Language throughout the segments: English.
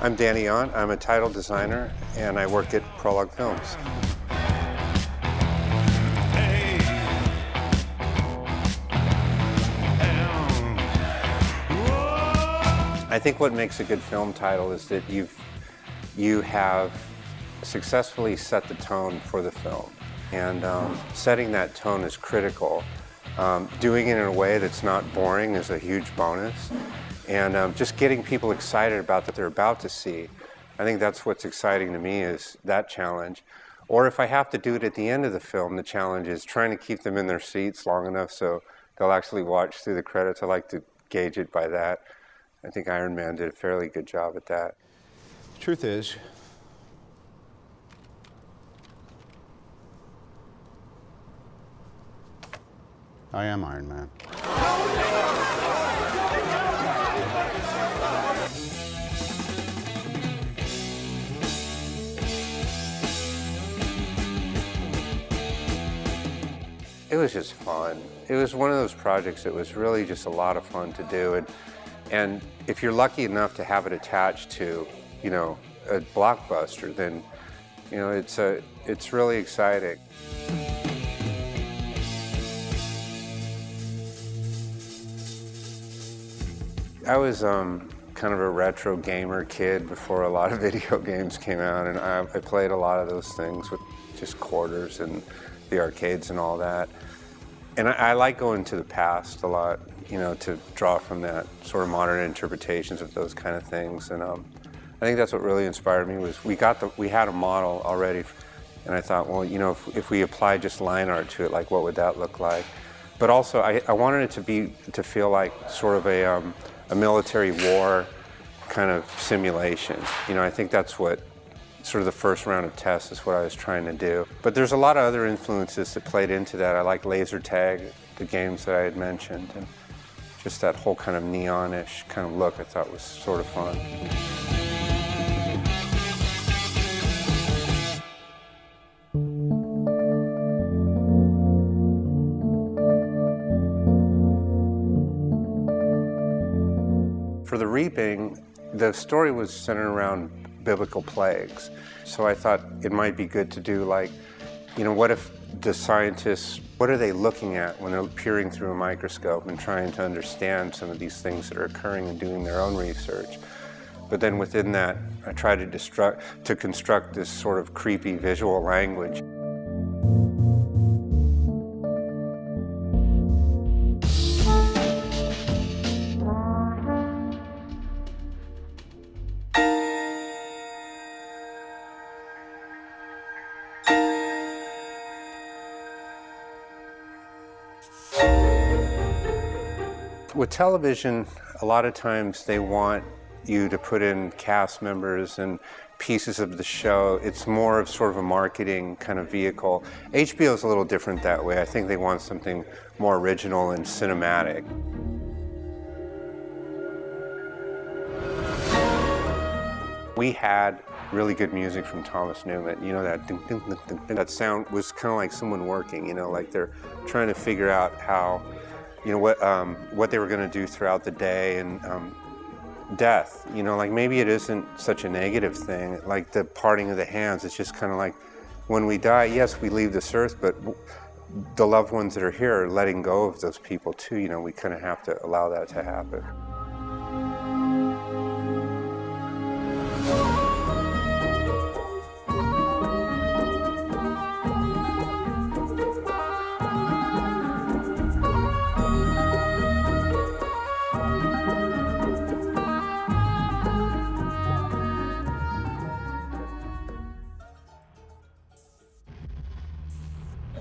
I'm Danny Yount. I'm a title designer, and I work at Prologue Films. I think what makes a good film title is that you have successfully set the tone for the film, and setting that tone is critical. Doing it in a way that's not boring is a huge bonus, and just getting people excited about what they're about to see. I think that's what's exciting to me, is that challenge. Or if I have to do it at the end of the film, the challenge is trying to keep them in their seats long enough so they'll actually watch through the credits. I like to gauge it by that. I think Iron Man did a fairly good job at that. The truth is, I am Iron Man. It was just fun. It was one of those projects that was really just a lot of fun to do. And if you're lucky enough to have it attached to, you know, a blockbuster, then, you know, it's really exciting. I was kind of a retro gamer kid before a lot of video games came out, and I played a lot of those things with just quarters and the arcades and all that. And I like going to the past a lot, you know, to draw from that sort of modern interpretations of those kind of things. And I think that's what really inspired me. Was we had a model already, and I thought, well, you know, if we apply just line art to it, like what would that look like? But also, I wanted it to feel like sort of a military war kind of simulation. You know, I think that's what sort of the first round of tests is what I was trying to do. But there's a lot of other influences that played into that. I like laser tag, the games that I had mentioned, and just that whole kind of neonish kind of look I thought was sort of fun. For The Reaping, the story was centered around biblical plagues. So I thought it might be good to do, like, you know, what if the scientists, what are they looking at when they're peering through a microscope and trying to understand some of these things that are occurring and doing their own research? But then within that, I tried to construct this sort of creepy visual language. With television, a lot of times they want you to put in cast members and pieces of the show. It's more of sort of a marketing kind of vehicle. HBO is a little different that way. I think they want something more original and cinematic. We had really good music from Thomas Newman. You know, that ding, ding, ding, ding, ding. That sound was kind of like someone working, you know, like they're trying to figure out how, you know, what they were going to do throughout the day, and death. You know, like maybe it isn't such a negative thing, like the parting of the hands. It's just kind of like when we die, yes, we leave this earth, but the loved ones that are here are letting go of those people too. You know, we kind of have to allow that to happen.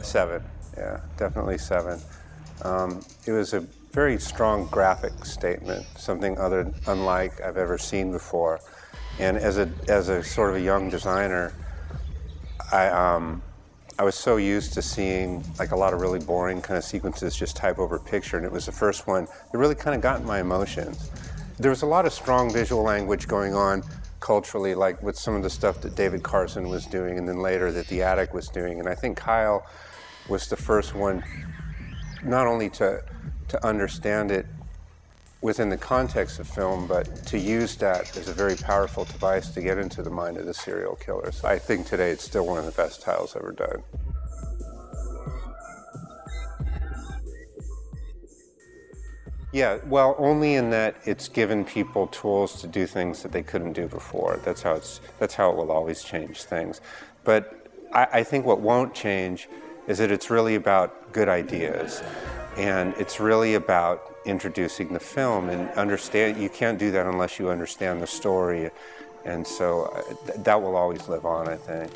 Seven, yeah, definitely 7. It was a very strong graphic statement, something unlike I've ever seen before. And as a sort of a young designer, I was so used to seeing like a lot of really boring kind of sequences, just type over picture, and it was the first one that really kind of got in my emotions. There was a lot of strong visual language going on culturally, like with some of the stuff that David Garson was doing, and then later that The Attic was doing. And I think Kyle was the first one not only to understand it within the context of film, but to use that as a very powerful device to get into the mind of the serial killer. So I think today it's still one of the best titles ever done. Yeah, well, only in that it's given people tools to do things that they couldn't do before. That's how it will always change things. But I think what won't change is that it's really about good ideas. And it's really about introducing the film and understand. You can't do that unless you understand the story. And so that will always live on, I think.